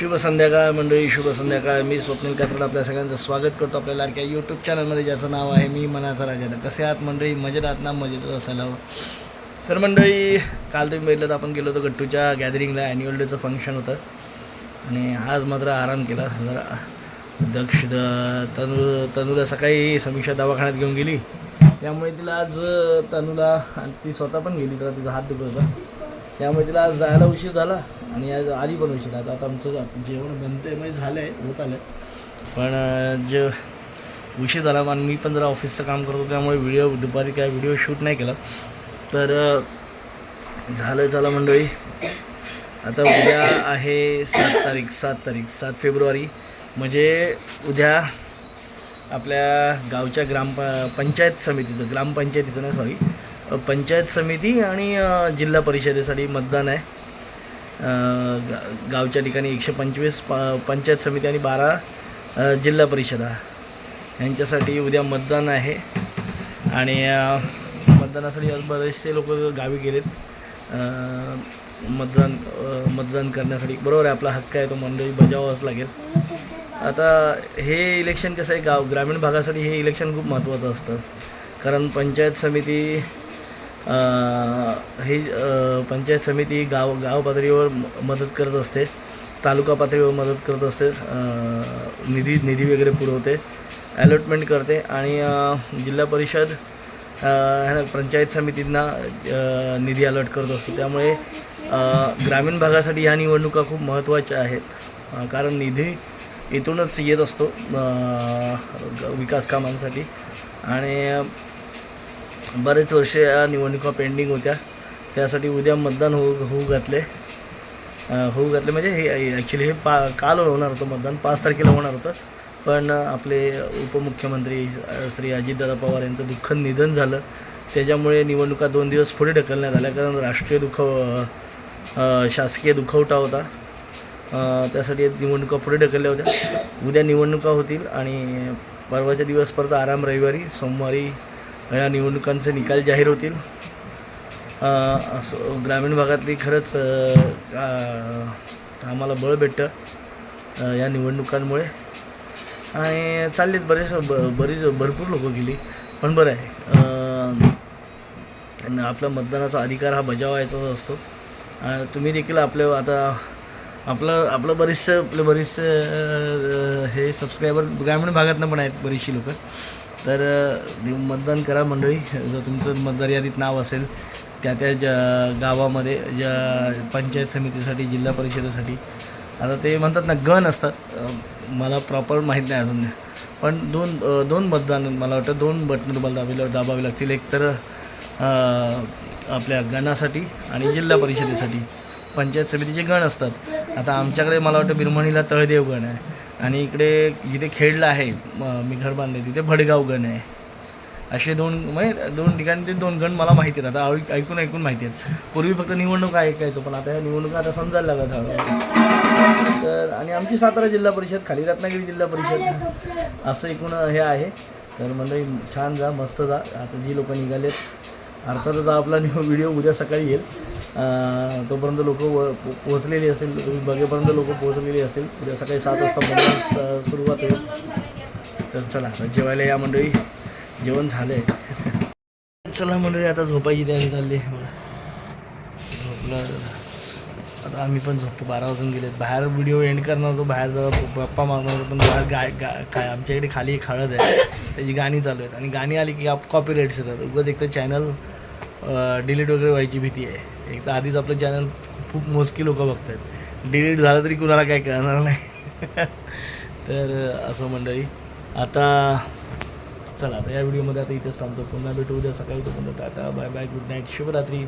शुभ संध्याकाळ मंडळी, शुभ संध्याकाळ. मी स्वप्नील कात्रड आपल्या सगळ्यांचं स्वागत करतो आपल्या लाडक्या यूट्यूब चॅनलमध्ये, ज्याचं नाव आहे मी मनाचा राजा. कसे आहात मंडळी? मजेत आहात ना? मजेत असायला हवं. तर मंडळी, काल तुम्ही बघितलं तर आपण गेलो होतो गट्टूच्या गॅदरिंगला. ॲन्युअल डेचं फंक्शन होतं आणि आज मात्र आराम केला जरा. तनूला सकाळी समीक्षा दवाखान्यात घेऊन गेली, त्यामुळे तिला आज तनूला, आणि ती स्वतः पण गेली तर तिचा हात दुखत होता, त्यामुळे तिला आज जायला उशीर झाला आणि आज आली पण उशीर. आता आमचं जेवण बनते म्हणजे झालं आहे, होत आलं, पण जे उशीर झाला. आणि मी पण जरा ऑफिसचं काम करतो, त्यामुळे दुपारी काय व्हिडिओ शूट नाही केला. तर झालं मंडळी. आता उद्या आहे 7 फेब्रुवारी, म्हणजे उद्या आपल्या गावच्या पंचायत समिती आणि जिल्हा परिषदेसाठी मतदान आहे. गावच्या ठिकाणी 125 पंचायत समिती आणि 12 जिल्हा परिषदा यांच्यासाठी उद्या मतदान आहे. आणि मतदानासाठी आज बरेचसे लोक गावी गेलेत मतदान करण्यासाठी. बरोबर आहे, आपला हक्क आहे, तो मंडळी बजावावाच लागेल. आता हे इलेक्शन कसं आहे, ग्रामीण भागासाठी हे इलेक्शन खूप महत्त्वाचं असतं, कारण पंचायत समिती गाव पातळीवर मदत करत असते, तालुका पातळीवर मदत करत असते, निधी वगैरे पुरवते, अलॉटमेंट करते. आणि जिल्हा परिषद पंचायत समितींना निधी अलॉट करत असतो. त्यामुळे ग्रामीण भागासाठी ह्या निवडणुका खूप महत्त्वाच्या आहेत, कारण निधी इथूनच येत असतो विकास कामांसाठी. आणि बरेच वर्ष या निवडणुका पेंडिंग होत्या, त्यासाठी उद्या मतदान होऊ घातले. म्हणजे हे ॲक्च्युली हे काल होणार होतं मतदान, 5 तारखेला होणार होतं, पण आपले उपमुख्यमंत्री श्री अजितदादा पवार यांचं दुःखद निधन झालं. त्याच्यामुळे निवडणुका 2 दिवस पुढे ढकलण्यात आल्या, कारण शासकीय दुखवटा होता, त्यासाठी निवडणुका पुढे ढकलल्या होत्या. उद्या निवडणुका होतील आणि परवाच्या दिवस परत आराम. रविवारी सोमवारी या निवडणुकांचे निकाल जाहीर होतील. असं ग्रामीण भागातली खरंच आम्हाला बळ भेटतं या निवडणुकांमुळे. आणि चाललीत भरपूर लोकं गेली, पण बरं आहे, आपला मतदानाचा अधिकार हा बजावायचा असतो. तुम्ही देखील आपलं बरेचसे हे सबस्क्रायबर ग्रामीण भागातनं पण आहेत बरीचशी लोकं. तर मतदान करा मंडळी. जर तुमचं मतदार यादीत नाव असेल त्या गावामध्ये, ज्या पंचायत समितीसाठी, जिल्हा परिषदेसाठी, आता ते म्हणतात ना गण असतात, मला प्रॉपर माहीत नाही अजून, पण दोन मतदान, मला वाटतं 2 बटणं तुम्हाला दाबावी लागतील. एक तर आपल्या गणासाठी आणि जिल्हा परिषदेसाठी पंचायत समितीचे गण असतात. आता आमच्याकडे मला वाटतं बिरमणीला तळदेव गण आहे, आणि इकडे जिथे खेडला आहे मी घर बांधले तिथे भडगाव गण आहे. असे 2 ठिकाणी ते 2 गण मला माहिती आहेत. आता ऐकून माहिती आहेत. पूर्वी फक्त निवडणूक ऐकायचो, पण आता ह्या निवडणुका आता समजायला लागत हवं. तर आणि आमची सातारा जिल्हा परिषद, खाली रत्नागिरी जिल्हा परिषद, असं एकूण हे आहे. तर मंडळी छान जा, मस्त जा. आता जी लोकं निघालेत, अर्थातच आपला व्हिडिओ उद्या सकाळी येईल, तोपर्यंत लोक पोहोचलेली असेल, तुम्ही बघेपर्यंत लोक पोहोचलेली असेल. उद्या सकाळी 7 वाजता मतदान सुरुवात होईल. तर चला जेवायला या मंडळी, जेवण झालं आहे. चला मंडळी, आता झोपायची तयारी चालली आहे. झोपला आता आम्ही पण झोपतो, 12 वाजून गेलेत. बाहेर व्हिडिओ एंड करणार होतो, बाहेर जरा गप्पा मारणार होतो, पण बाहेर काय आमच्याकडे खाली एक हळद आहे, त्याची गाणी चालू आहेत, आणि गाणी आली की कॉपीराईट्स येतात. उगाच एक तर चॅनल डिलीट वगैरे व्हायची भीती आहे. एक तर आधीच आपलं चॅनल खूप मोजकी लोकं बघत आहेत, डिलीट झालं तरी कुणाला काय कळणार नाही. तर असं मंडळी, आता चला, आता या व्हिडिओमध्ये आता इथेच थांबतो. पुन्हा भेटू उद्या सकाळी. तोपर्यंत tata, bye bye, good night, शुभरात्री.